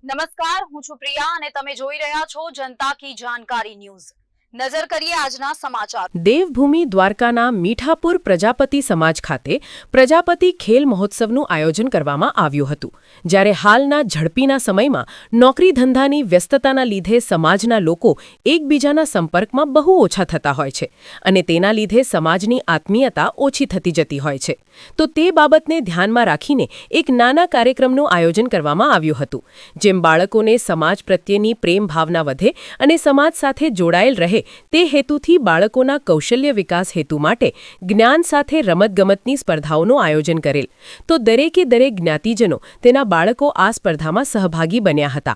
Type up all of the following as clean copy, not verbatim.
નમસ્કાર, હું છું પ્રિયા અને તમે જોઈ રહ્યા છો જનતા કી જાણકારી ન્યૂઝ। નજર કરીએ આજના સમાચાર। દેવભૂમિ દ્વારકાના મીઠાપુર પ્રજાપતિ સમાજ ખાતે પ્રજાપતિ ખેલ મહોત્સવનું આયોજન કરવામાં આવ્યું હતું। જ્યારે હાલના ઝડપીના સમયમાં નોકરી ધંધાની વ્યસ્તતાના લીધે સમાજના લોકો એકબીજાના સંપર્કમાં બહુ ઓછા થતા હોય છે અને તેના લીધે સમાજની આત્મીયતા ઓછી થતી જતી હોય છે। તો તે બાબતને ધ્યાનમાં રાખીને એક નાના કાર્યક્રમનું આયોજન કરવામાં આવ્યું હતું, જેમ બાળકોને સમાજ પ્રત્યેની પ્રેમ ભાવના વધે અને સમાજ સાથે જોડાયેલ રહે તે હેતુથી બાળકોના કૌશલ્ય વિકાસ હેતુ માટે જ્ઞાન સાથે રમતગમતની સ્પર્ધાઓનું આયોજન કરેલ। તો દરેકે દરેક જ્ઞાતિજનો તેના બાળકો આ સ્પર્ધામાં સહભાગી બન્યા હતા।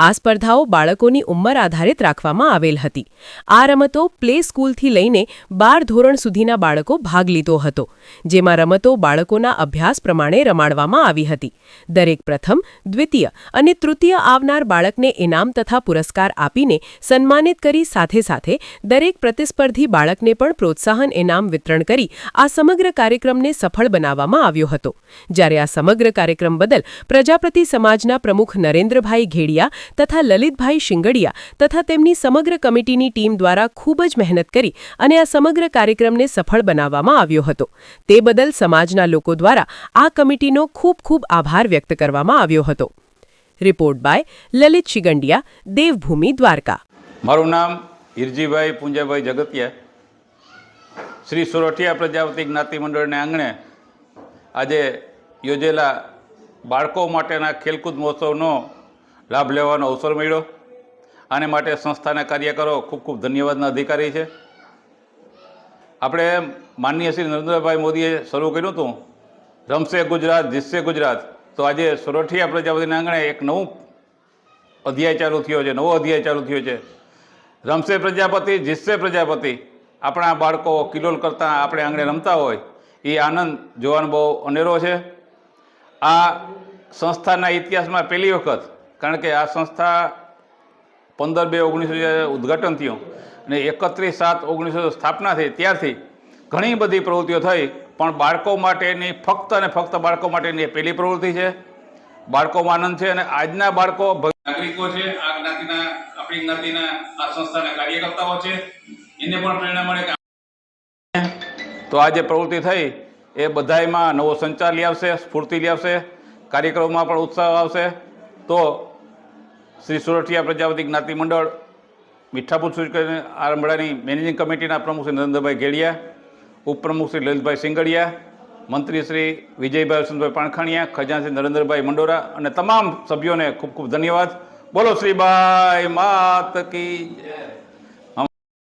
આ સ્પર્ધાઓ બાળકોની ઉંમર આધારિત રાખવામાં આવેલ હતી। આ રમતો પ્લે સ્કૂલથી લઈને 12 ધોરણ સુધીના બાળકો ભાગ લીધો હતો, જેમાં રમતો બાળકોના અભ્યાસ પ્રમાણે રમાડવામાં આવી હતી। દરેક પ્રથમ, દ્વિતીય અને તૃતીય આવનાર બાળકને ઇનામ તથા પુરસ્કાર આપીને સન્માનિત કરી સાથે સાથે દરેક પ્રતિસ્પર્ધી બાળકને પણ પ્રોત્સાહન ઇનામ વિતરણ કરી આ સમગ્ર કાર્યક્રમને સફળ બનાવવામાં આવ્યો હતો। જ્યારે આ સમગ્ર કાર્યક્રમ બદલ પ્રજાપતિ સમાજના પ્રમુખ નરેન્દ્રભાઈ ઘેડિયા તથા લલિતભાઈ શિંગડિયા તથા તેમની સમગ્ર કમિટીની ટીમ દ્વારા ખૂબ જ મહેનત કરી અને આ સમગ્ર કાર્યક્રમને સફળ બનાવવામાં આવ્યો હતો। તે બદલ સમાજના લોકો દ્વારા આ કમિટીનો ખૂબ ખૂબ આભાર વ્યક્ત કરવામાં આવ્યો હતો। Report by Lalit Shingadiya, Devbhumi Dwarka. મારું નામ હિરજીભાઈ પૂંજાભાઈ જગતિયા। શ્રી સોરઠિયા પ્રજાપતિ જ્ઞાતિ મંડળને આંગણે આજે યોજેલા બાળકો માટેના ખેલકૂદ મહોત્સવનો લાભ લેવાનો અવસર મળ્યો। આને માટે સંસ્થાના કાર્યકરો ખૂબ ખૂબ ધન્યવાદના અધિકારી છે। આપણે માનનીય શ્રી નરેન્દ્રભાઈ મોદીએ શરૂ કર્યું હતું રમશે ગુજરાત જીતશે ગુજરાત, તો આજે સોરઠિયા પ્રજાપતિના આંગણે એક નવો અધ્યાય ચાલુ થયો છે। રમશે પ્રજાપતિ જીતશે પ્રજાપતિ। આપણા બાળકો કિલોલ કરતાં આપણે આંગણે રમતા હોય એ આનંદ જોવાનો બહુ અનેરો છે। આ સંસ્થાના ઇતિહાસમાં પહેલી વખત, કારણ કે આ સંસ્થા 15/2/1900 ઉદ્ઘાટન થયું અને 31/7/1900 સ્થાપના થઈ, ત્યારથી ઘણી બધી પ્રવૃત્તિઓ થઈ, પણ બાળકો માટેની ફક્ત અને ફક્ત બાળકો માટેની પહેલી પ્રવૃત્તિ છે। બાળકોમાં આનંદ છે અને આજના બાળકો નાગરિકો છે, આ જ્ઞાતિના આપણી જ્ઞાતિના આ સંસ્થાના કાર્યકર્તાઓ છે, એને પણ પ્રેરણા મળે કે તો આ જે પ્રવૃત્તિ થઈ એ બધાયમાં નવો સંચાર લઈ આવશે, સ્ફૂર્તિ લઈ આવશે, કાર્યક્રમોમાં પણ ઉત્સાહ આવશે। તો શ્રી સોરઠિયા પ્રજાપતિ જ્ઞાતિ મંડળ મીઠાપુર આરંભડાની મેનેજિંગ કમિટીના પ્રમુખ શ્રી નરેન્દ્રભાઈ ઘેડિયા, ઉપપ્રમુખ શ્રી લલિતભાઈ શિંગડિયા, મંત્રી શ્રી વિજયભાઈ વસંતભાઈ પાણખાણીયા, ખજાનચી શ્રી નરેન્દ્રભાઈ મંડોરા અને તમામ સભ્યોને ખૂબ ખૂબ ધન્યવાદ। બોલો શ્રીબાઈ માત કી જય।